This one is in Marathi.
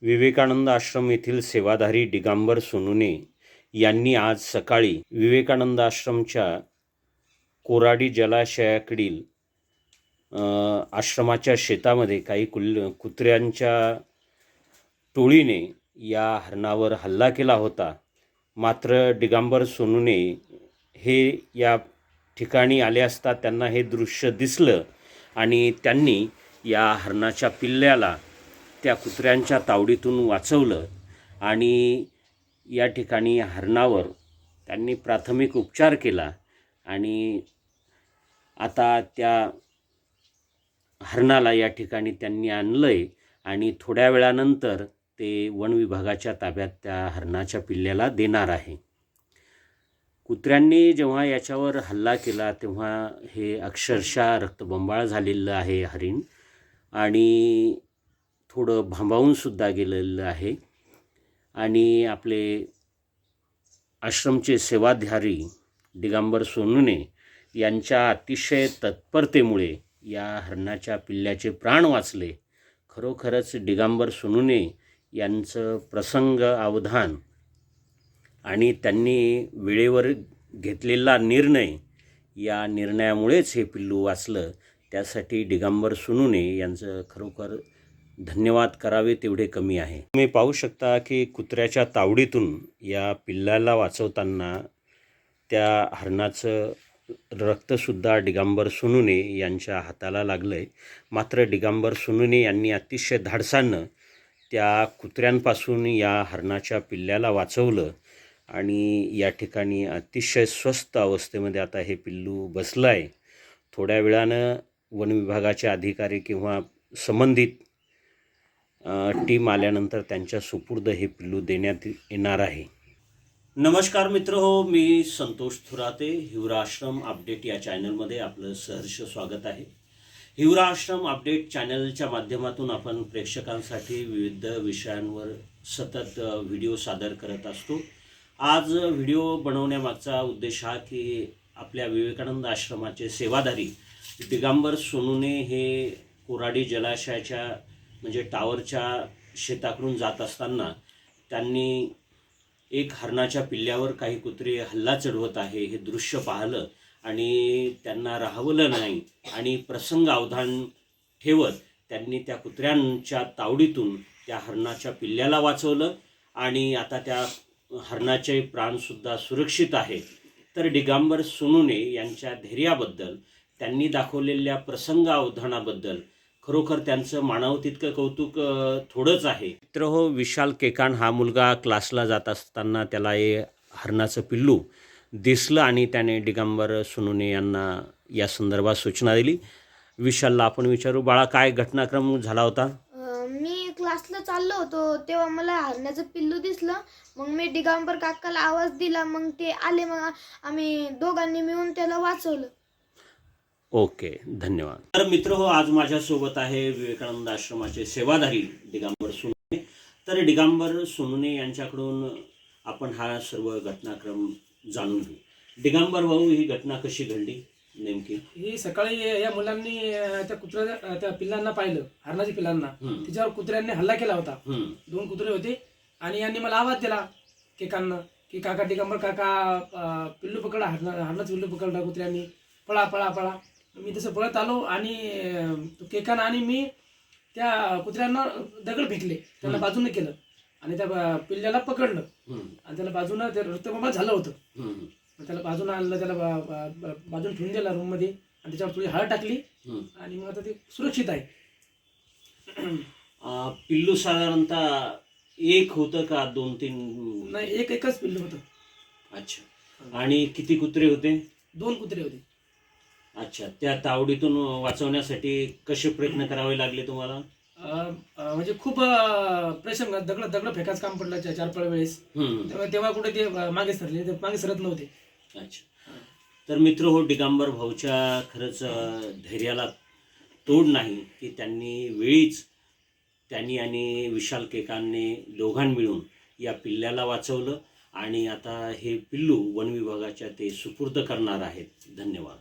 विवेकानंद आश्रम येथील सेवाधारी दिगंबर सोनुने यांनी आज सकाळी विवेकानंद आश्रमच्या कोराडी जलाशयाकडील आश्रमाच्या शेतामध्ये काही कुत्र्यांच्या टोळीने या हरणावर हल्ला केला होता। मात्र दिगंबर सोनुने हे या ठिकाणी आले असता त्यांना हे दृश्य दिसलं आणि त्यांनी या हरणाच्या पिल्ल्याला त्या कुत्र्यांच्या तावडीतून वाचवलं आणि या ठिकाणी हरणावर त्यांनी प्राथमिक उपचार केला आणि आता त्या हरणाला या ठिकाणी त्यांनी आणलंय आणि थोड्या वेळानंतर ते वन विभागाच्या ताब्यात त्या हरणाच्या पिल्ल्याला देणार आहे। कुत्र्यांनी जेव्हा याच्यावर हल्ला केला तेव्हा हे अक्षरशः रक्तबंबाळ झालेलं आहे हरिण आणि थोडं भांबावूनसुद्धा गेलेलं आहे। आणि आपले आश्रमचे सेवाधारी दिगंबर सोनुने यांच्या अतिशय तत्परतेमुळे या हरणाच्या पिल्ल्याचे प्राण वाचले। खरोखरच दिगंबर सोनुने यांचं प्रसंग अवधान आणि त्यांनी वेळेवर घेतलेला निर्णय, या निर्णयामुळेच हे पिल्लू वाचलं। त्यासाठी दिगंबर सोनुने यांचं खरोखर धन्यवाद करावे तेवढे कमी आहे। तुम्ही पाहू शकता की कुत्र्याच्या तावडीतून या पिल्लाला वाचवताना त्या हरणाचं रक्तसुद्धा दिगंबर सोनुने यांच्या हाताला लागलं आहे। मात्र दिगंबर सोनुने यांनी अतिशय धाडसानं त्या कुत्र्यांपासून या हरणाच्या पिल्ल्याला वाचवलं आणि या ठिकाणी अतिशय स्वस्थ अवस्थेमध्ये आता हे पिल्लू बसलं आहे। थोड्या वेळानं वन विभागाचे अधिकारी किंवा संबंधित टीम आल्यानंतर त्यांच्या सुपूर्द हे पिल्लू देण्यात येणार आहे। नमस्कार मित्रहो, मी संतोष थुराते। हिवरा आश्रम अपडेट या चॅनलमध्ये आपलं सहर्ष स्वागत आहे। हिवरा आश्रम अपडेट चॅनलच्या माध्यमातून आपण प्रेक्षकांसाठी विविध विषयांवर सतत व्हिडिओ सादर करत असतो। आज व्हिडिओ बनवण्यामागचा उद्देश हा की आपल्या विवेकानंद आश्रमाचे सेवाधारी दिगंबर सोनुने हे कोराडी जलाशयाच्या म्हणजे टावरच्या शेताकडून जात असताना त्यांनी एक हरणाच्या पिल्ल्यावर काही कुत्रे हल्ला चढवत आहे हे दृश्य पाहिलं आणि त्यांना राहवलं नाही आणि प्रसंग अवधान ठेवत त्यांनी त्या कुत्र्यांच्या तावडीतून त्या हरणाच्या पिल्ल्याला वाचवलं आणि आता त्या हरणाचे प्राणसुद्धा सुरक्षित आहे। तर दिगंबर सोनुने यांच्या धैर्याबद्दल, त्यांनी दाखवलेल्या प्रसंग अवधानाबद्दल खरोखर त्यांचं मानावं तितकं कौतुक थोडंच आहे। मित्रहो, विशाल केकान हा मुलगा क्लासला जात असताना त्याला हे हरणाचं पिल्लू दिसलं आणि त्याने दिगंबर सोनुने यांना या संदर्भात सूचना दिली। विशालला आपण विचारू, बाळा काय घटनाक्रम झाला होता? मी क्लासला चाललो होतो तेव्हा मला हरणाचं पिल्लू दिसलं। मग मी दिगंबर काकाला आवाज दिला, मग ते आले, मग आम्ही दोघांनी मिळून त्याला वाचवलं। ओके, धन्यवाद। तर मित्रहो, आज माझ्यासोबत आहे विवेकानंद आश्रमाचे सेवाधारी दिगंबर सोनुने। तर दिगंबर सोनुने यांच्याकडून आपण हा सर्व घटनाक्रम जाणून घेऊ। दिगंबर भाऊ, ही घटना कशी घडली नेमकी? ही सकाळी या मुलांनी त्या पिल्लांना पाहिलं, हरणाच्या पिल्लांना। त्याच्यावर कुत्र्यांनी हल्ला केला होता। 2 कुत्रे होते आणि यांनी मला आवाज दिला केकांना की काका, दिगंबर काका, पिल्लू पकडा, हरणाचं पिल्लू पकडला कुत्र्यांनी, पळा पळा पळा। मी तसं पळत आलो आणि केकांना आणि मी त्या कुत्र्यांना दगड फेकले, त्यांना बाजूने केलं आणि त्या पिल्ल्याला पकडलं आणि त्याला बाजूनं ते रक्तबंबाळ झालं होतं। त्याला बाजूला आणलं, त्याला बाजून ठेवून दिला रूममध्ये आणि त्याच्यावर थोडी हळद टाकली आणि मग आता ते सुरक्षित आहे। पिल्लू साधारणतः एक होतं का 2-3? नाही, एकच पिल्लू होतं। अच्छा, आणि किती कुत्रे होते? 2 कुत्रे होते। अच्छा, त्या तावडीतून वाचवण्यासाठी कसे प्रयत्न करावे लागले तुम्हाला? म्हणजे खूप प्रेशर, दगड फेकायचं काम पडलं 4-5 वेळेस। तेव्हा कुठे ते मागे सरले, ते मागे सरत नव्हते। अच्छा, तर मित्र हो, दिगंबर भाऊच्या खरंच धैर्याला तोड नाही की त्यांनी वेळीच आणि विशाल केकांनी दोघांनी मिळून या पिल्ल्याला वाचवलं आणि आता हे पिल्लू वन विभागाच्या ते सुपूर्द करणार आहेत। धन्यवाद।